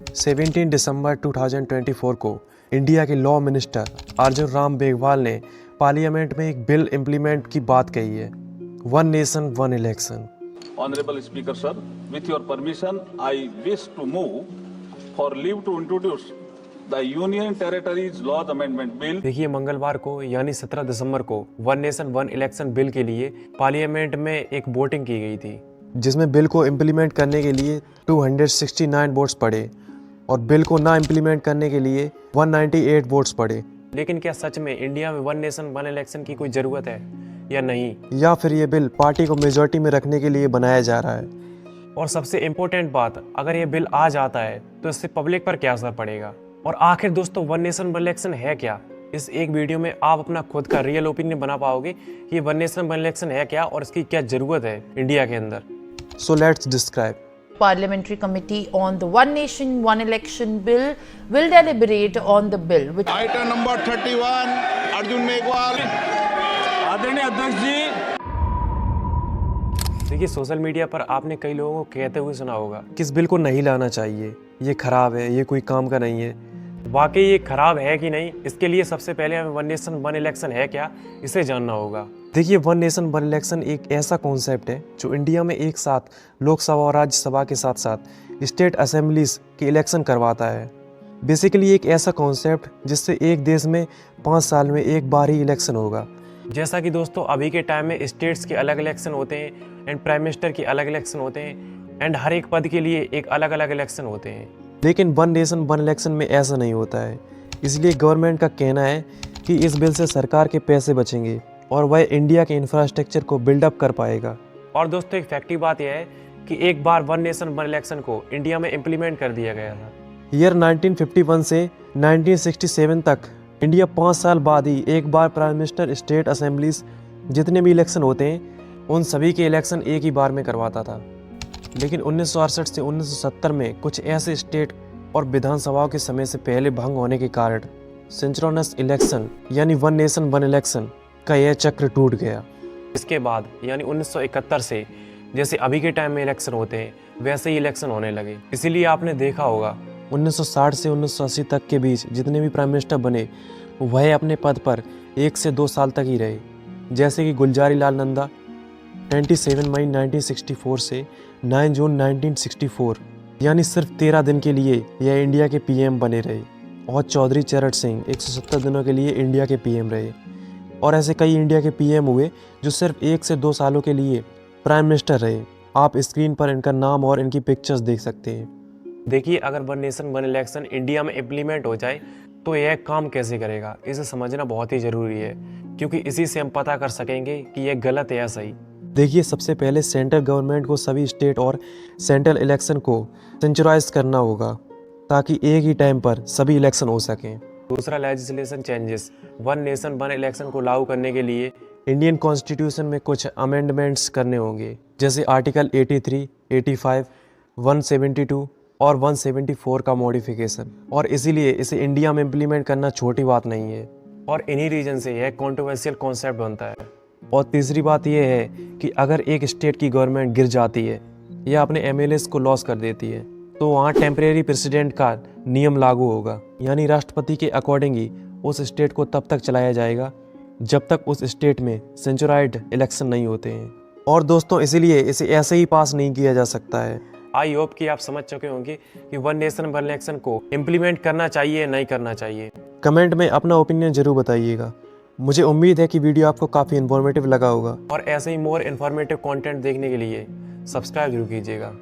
17 दिसंबर 2024 को इंडिया के law minister Arjun Ram Meghwal ने पार्लियामेंट में एक बिल इम्प्लीमेंट की बात कही है, one nation one election. Honorable Speaker, sir, with your permission, I wish to move for leave to introduce the Union Territories Laws Amendment Bill। देखिए, मंगलवार को यानी 17 दिसंबर को one nation one election bill के लिए पार्लियामेंट में एक वोटिंग की गई थी, जिसमें बिल को इम्प्लीमेंट करने के लिए 269 वोट्स पड़े और बिल को ना इम्प्लीमेंट करने के लिए 198 वोट्स पड़े। लेकिन क्या सच में इंडिया में वन नेशन वन इलेक्शन की कोई ज़रूरत है या नहीं, या फिर ये बिल पार्टी को मेजॉरिटी में रखने के लिए बनाया जा रहा है? और सबसे इम्पोर्टेंट बात, अगर ये बिल आ जाता है तो इससे पब्लिक पर क्या असर पड़ेगा? और आखिर दोस्तों, वन नेशन वन इलेक्शन है क्या? इस एक वीडियो में आप अपना खुद का रियल ओपिनियन बना पाओगे कि वन नेशन वन इलेक्शन है क्या और इसकी क्या ज़रूरत है इंडिया के अंदर। So let's describe. Parliamentary Committee on the One Nation One Election Bill will deliberate on the bill. Item number 31, Arjun Meghwal। आदरणीय अध्यक्ष जी, देखिए, सोशल मीडिया पर आपने कई लोगों को कहते हुए सुना होगा कि इस बिल को नहीं लाना चाहिए, ये खराब है, ये कोई काम का नहीं है। वाकई ये खराब है कि नहीं, इसके लिए सबसे पहले हमें वन नेशन वन इलेक्शन है क्या, इसे जानना होगा। देखिए, वन नेशन वन इलेक्शन एक ऐसा कॉन्सेप्ट है जो इंडिया में एक साथ लोकसभा और राज्यसभा के साथ साथ स्टेट असेंबलीज के इलेक्शन करवाता है। बेसिकली एक ऐसा कॉन्सेप्ट जिससे एक देश में 5 साल में एक बार ही इलेक्शन होगा। जैसा कि दोस्तों अभी के टाइम में स्टेट्स के अलग इलेक्शन होते हैं एंड प्राइम मिनिस्टर के अलग इलेक्शन होते हैं एंड हर एक पद के लिए एक अलग अलग इलेक्शन होते हैं। लेकिन वन नेशन वन इलेक्शन में ऐसा नहीं होता है। इसलिए गवर्नमेंट का कहना है कि इस बिल से सरकार के पैसे बचेंगे और वह इंडिया के इंफ्रास्ट्रक्चर को बिल्डअप कर पाएगा। और दोस्तों, एक फैक्ट की बात यह है कि एक बार वन नेशन वन इलेक्शन को इंडिया में इम्प्लीमेंट कर दिया गया था। ईयर 1951 से 1967 तक इंडिया 5 साल बाद ही एक बार प्राइम मिनिस्टर, स्टेट असेंबलीज जितने भी इलेक्शन होते हैं उन सभी के इलेक्शन एक ही बार में करवाता था। लेकिन 1968 से 1970 में कुछ ऐसे स्टेट और विधानसभाओं के समय से पहले भंग होने के कारण सिंक्रोनस इलेक्शन यानी वन नेशन वन इलेक्शन का यह चक्र टूट गया। इसके बाद यानी 1971 से जैसे अभी के टाइम में इलेक्शन होते हैं वैसे ही इलेक्शन होने लगे। इसीलिए आपने देखा होगा 1960 से 1980 तक के बीच जितने भी प्राइम मिनिस्टर बने वह अपने पद पर 1 से 2 साल तक ही रहे। जैसे कि गुलजारी लाल नंदा 27 मई 1964 से 9 जून 1964 यानी सिर्फ 13 दिन के लिए यह इंडिया के पीएम बने रहे। और चौधरी चरण सिंह 170 दिनों के लिए इंडिया के पीएम रहे। और ऐसे कई इंडिया के पीएम हुए जो सिर्फ 1 से 2 सालों के लिए प्राइम मिनिस्टर रहे। आप स्क्रीन पर इनका नाम और इनकी पिक्चर्स देख सकते हैं। देखिए, अगर one nation one election India में इम्प्लीमेंट हो जाए तो यह काम कैसे करेगा, इसे समझना बहुत ही ज़रूरी है, क्योंकि इसी से हम पता कर सकेंगे कि यह गलत है या सही। देखिए, सबसे पहले सेंट्रल गवर्नमेंट को सभी स्टेट और सेंट्रल इलेक्शन को सेंचुराइज करना होगा ताकि एक ही टाइम पर सभी इलेक्शन हो सकें। दूसरा, legislation changes. One nation one election को लागू करने के लिए इंडियन कॉन्स्टिट्यूशन में कुछ अमेंडमेंट्स करने होंगे, जैसे आर्टिकल 83, 85, 172 और 174 का मॉडिफिकेशन। और इसीलिए इसे इंडिया में इम्प्लीमेंट करना छोटी बात नहीं है और इन्हीं रीजन से यह कॉन्ट्रोवर्शियल कॉन्सेप्ट बनता है। और तीसरी बात यह है कि अगर एक स्टेट की गवर्नमेंट गिर जाती है या अपने एमएलएस को लॉस कर देती है तो वहाँ टेम्परेरी प्रेसिडेंट का नियम लागू होगा, यानी राष्ट्रपति के अकॉर्डिंग ही उस स्टेट को तब तक चलाया जाएगा जब तक उस स्टेट में सेंचुराइड इलेक्शन नहीं होते हैं। और दोस्तों, इसीलिए इसे ऐसे ही पास नहीं किया जा सकता है। आई होप कि आप समझ चुके होंगे कि वन नेशन वन इलेक्शन को इम्प्लीमेंट करना चाहिए नहीं करना चाहिए। कमेंट में अपना ओपिनियन जरूर बताइएगा। मुझे उम्मीद है कि वीडियो आपको काफ़ी इन्फॉर्मेटिव लगा होगा और ऐसे ही मोर इन्फॉर्मेटिव कंटेंट देखने के लिए सब्सक्राइब जरूर कीजिएगा।